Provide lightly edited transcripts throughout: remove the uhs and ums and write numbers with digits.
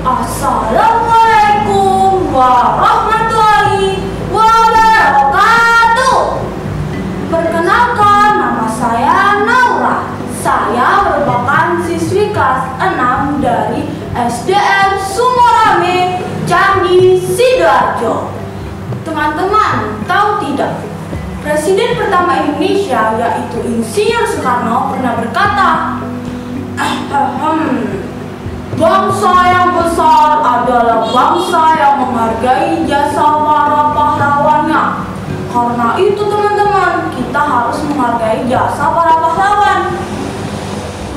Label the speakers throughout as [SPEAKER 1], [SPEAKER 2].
[SPEAKER 1] Assalamualaikum warahmatullahi wabarakatuh. Perkenalkan, nama saya Naura. Saya merupakan siswi kelas 6 dari SDN Sumorame, Candi, Sidoarjo. Teman-teman, tahu tidak? Presiden pertama Indonesia, yaitu Insinyur Soekarno, pernah berkata, bangsa yang besar adalah bangsa yang menghargai jasa para pahlawannya. Karena itu teman-teman, kita harus menghargai jasa para pahlawan.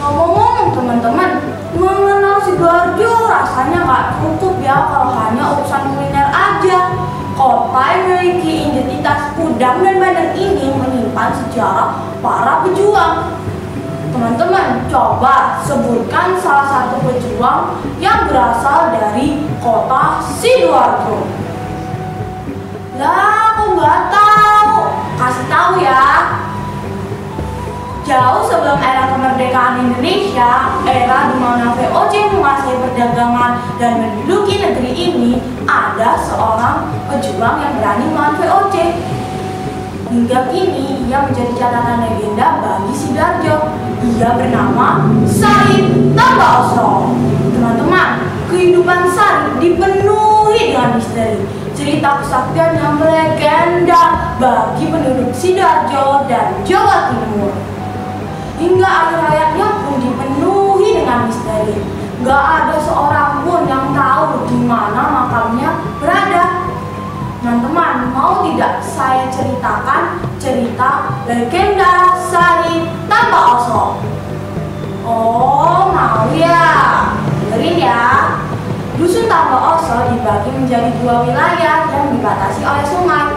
[SPEAKER 1] Ngomong-ngomong teman-teman, mengenal Sidoarjo rasanya nggak cukup ya kalau hanya urusan kuliner aja. Kota yang memiliki identitas udang dan bandeng ini menyimpan sejarah para pejuang. Teman-teman, coba sebutkan salah satu pejuang yang berasal dari kota Sidoarjo. Lah, aku nggak tahu. Kasih tahu ya. Jauh sebelum era kemerdekaan Indonesia, era di mana VOC menguasai perdagangan dan menduduki negeri ini, ada seorang pejuang yang berani melawan VOC. Hingga kini, ia menjadi catatan legenda bagi Sidoarjo. Ia bernama Sarip Tambah Osro. Teman-teman, kehidupan Sarip dipenuhi dengan misteri. Cerita kesaktian yang melegenda bagi penduduk Sidoarjo dan Jawa Timur. Hingga akhir hayatnya pun dipenuhi dengan misteri. Gak ada seorang pun yang tahu di mana makamnya berada. Teman-teman, mau tidak saya ceritakan cerita legenda Sarip Tambah Osro? Oh, mau ya? Dengerin ya. Dusun Tambah Osro dibagi menjadi dua wilayah yang dibatasi oleh sungai.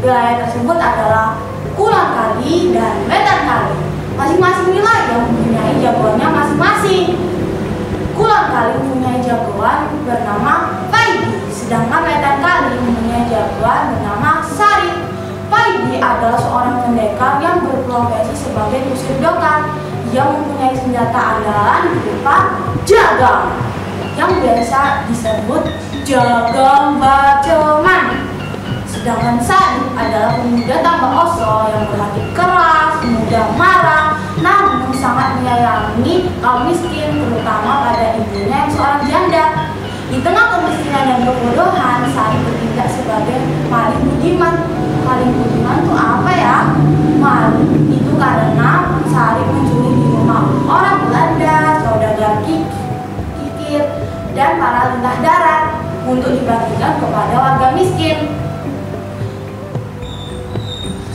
[SPEAKER 1] Wilayah tersebut adalah Kulon Kali dan Wetan Kali. Masing-masing wilayah mempunyai jagoannya masing-masing. Kulon Kali mempunyai jagoan bernama Paidi, sedangkan Wetan Kali mempunyai jagoan bernama Sarip. Paidi adalah seorang pendekar yang berprofesi sebagai kusir dokar. Ia mempunyai senjata andalan berupa jagang, yang biasa disebut jagang baceman. Sedangkan Sarip adalah pemuda Tambah Osro yang berhati keras, mudah marah, namun sangat menyayangi kaum miskin, terutama pada ibunya yang seorang janda. Di tengah kemiskinan dan kebodohan, Sarip bertindak sebagai paling budiman. Paling budiman itu apa ya? Itu karena Sarip mencuri di rumah orang Belanda, saudagar kikir, dan para lintah darat untuk dibagikan kepada warga miskin.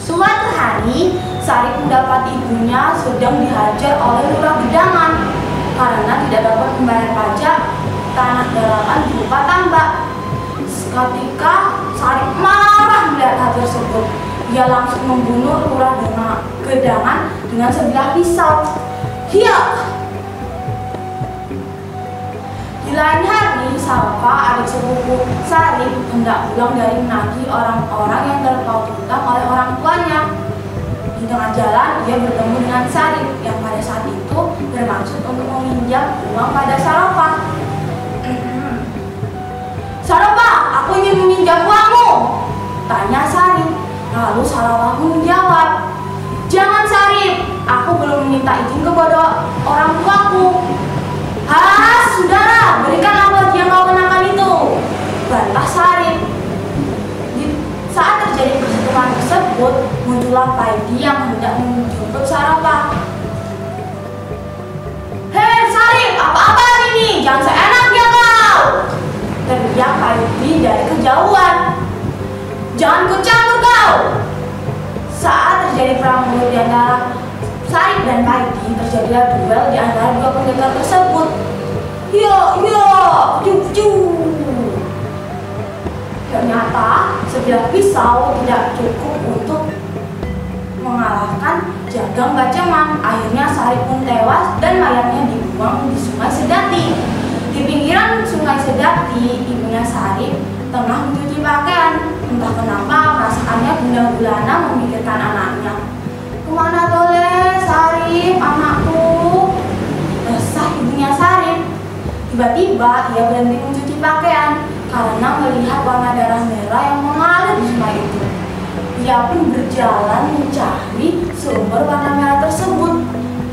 [SPEAKER 1] Suatu hari, Sarip mendapati ibunya sedang dihajar oleh lurah Gedangan karena tidak dapat membayar pajak tanah dalaman berupa tambak. Ketika Sarip marah melihat hal tersebut, ia langsung membunuh lurah Gedangan dengan sebilah pisau. Hiyak! Di lain hari, Salva, adik sepupu Sarip, hendak pulang dari menagih orang-orang yang terpaut hutang oleh orang tuanya. Di tengah jalan, ia bertemu dengan Sarip yang pada saat itu bermaksud untuk meminjam uang pada Salva. Salva, aku ingin meminjam uangmu, tanya Sarip. Lalu Salva menjawab, jangan Sarip, aku belum meminta izin kepada orang tuaku. Sudahlah, berikan apa yang kau kenakan itu, bantah Sarip. Saat terjadi perseteruan tersebut, muncullah Paidi yang hendak menjemput Salva. Hei Sarip, apa-apaan ini? Jangan seenaknya kau, teriak Paidi dari kejauhan. Jangan ikut campur kau. Saat terjadi perang mulut di antara Sarip dan Paidi, terjadilah duel di antara dua pendekar tersebut. Cucu. Ternyata sebilah pisau tidak cukup untuk mengalahkan jagang baceman. Akhirnya Sarip pun tewas dan mayatnya dibuang di Sungai Sedati. Di pinggiran Sungai Sedati, ibunya Sarip tengah mencuci pakaian. Entah kenapa perasaannya gundah gulana memikirkan anaknya. Kemana toleh Sarip, anakku? Resah ibunya Sarip. Tiba-tiba ia berhenti mencuci pakaian karena melihat warna darah merah yang mengalir di sungai itu. Ia pun berjalan mencari sumber warna merah tersebut.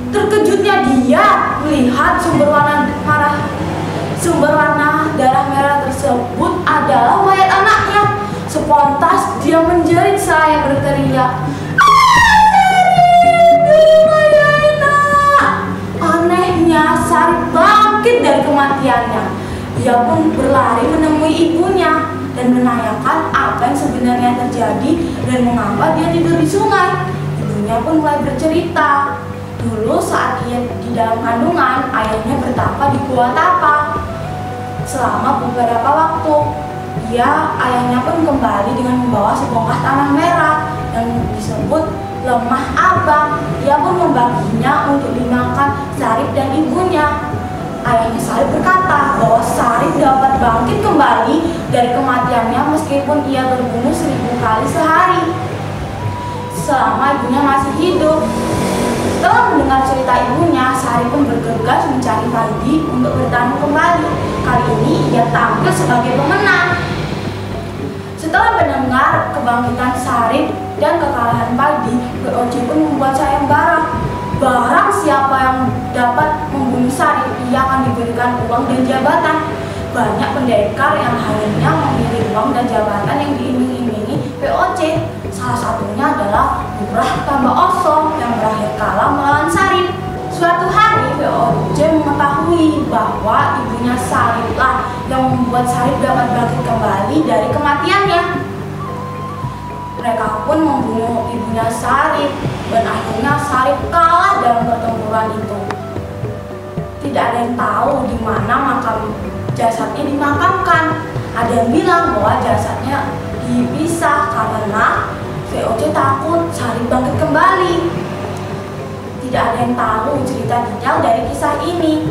[SPEAKER 1] Terkejutnya dia melihat sumber warna darah merah tersebut adalah mayat anaknya. Spontan dia menjerit seraya berteriak, anehnya Sarip bangkit dari kematiannya. Ia pun berlari menemui ibunya dan menanyakan apa yang sebenarnya terjadi dan mengapa dia tidur di sungai. Ibunya pun mulai bercerita. Dulu saat ia di dalam kandungan, ayahnya bertapa di gua tapak. Selama beberapa waktu, ayahnya pun kembali dengan membawa sebongkah tanah merah yang disebut lemah abang. Ia pun membaginya untuk dimakan Sarip dan ibunya. Ayahnya Sarip berkata bahwa Sarip dapat bangkit kembali dari kematiannya meskipun ia berbunuh 1000 kali sehari selama ibunya masih hidup. Setelah mendengar cerita ibunya, Sarip pun bergegas mencari Paidi untuk bertemu kembali. Kali ini ia tampil sebagai pemenang. Setelah mendengar kebangkitan Sarip dan kekalahan Paidi, VOC pun membuat sayembara. Barang siapa yang dapat membunuh Sarip, ia akan diberikan uang dan jabatan. Banyak pendekar yang akhirnya memilih uang dan jabatan yang diiming-imingi VOC. Salah satunya adalah Lurah Tambah Oso yang berakhir kalah melawan Sarip. Suatu hari VOC mengetahui bahwa ibunya Sariplah yang membuat Sarip dapat bangkit kembali dari kematiannya. Mereka pun membunuh ibunya Sarip dan akhirnya Sarip kalah dalam pertempuran itu. Tidak ada yang tahu di mana makam jasadnya dimakamkan. Ada yang bilang bahwa jasadnya dipisah karena VOC takut Sarip bangkit kembali. Tidak ada yang tahu cerita detail dari kisah ini.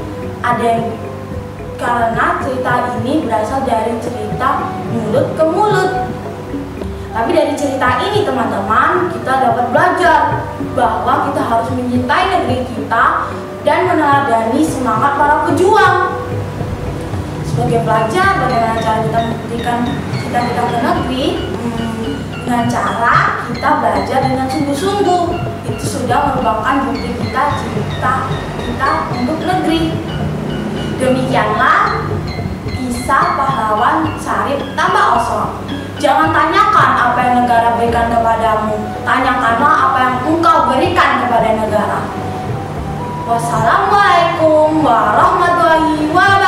[SPEAKER 1] Karena cerita ini berasal dari cerita mulut ke mulut. Tapi dari cerita ini teman-teman, kita dapat belajar bahwa kita harus mencintai negeri kita dan meneladani semangat para pejuang. Sebagai pelajar, bagaimana cara kita membuktikan cita-cita ke negeri? Dengan cara kita belajar dengan sungguh-sungguh. Itu sudah merupakan bukti cinta kita untuk negeri. Demikianlah kisah pahlawan Sarip Tambah Oso. Jangan tanyakan apa yang negara berikan kepadamu, tanyakanlah apa yang engkau berikan kepada negara. Wassalamualaikum warahmatullahi wabarakatuh.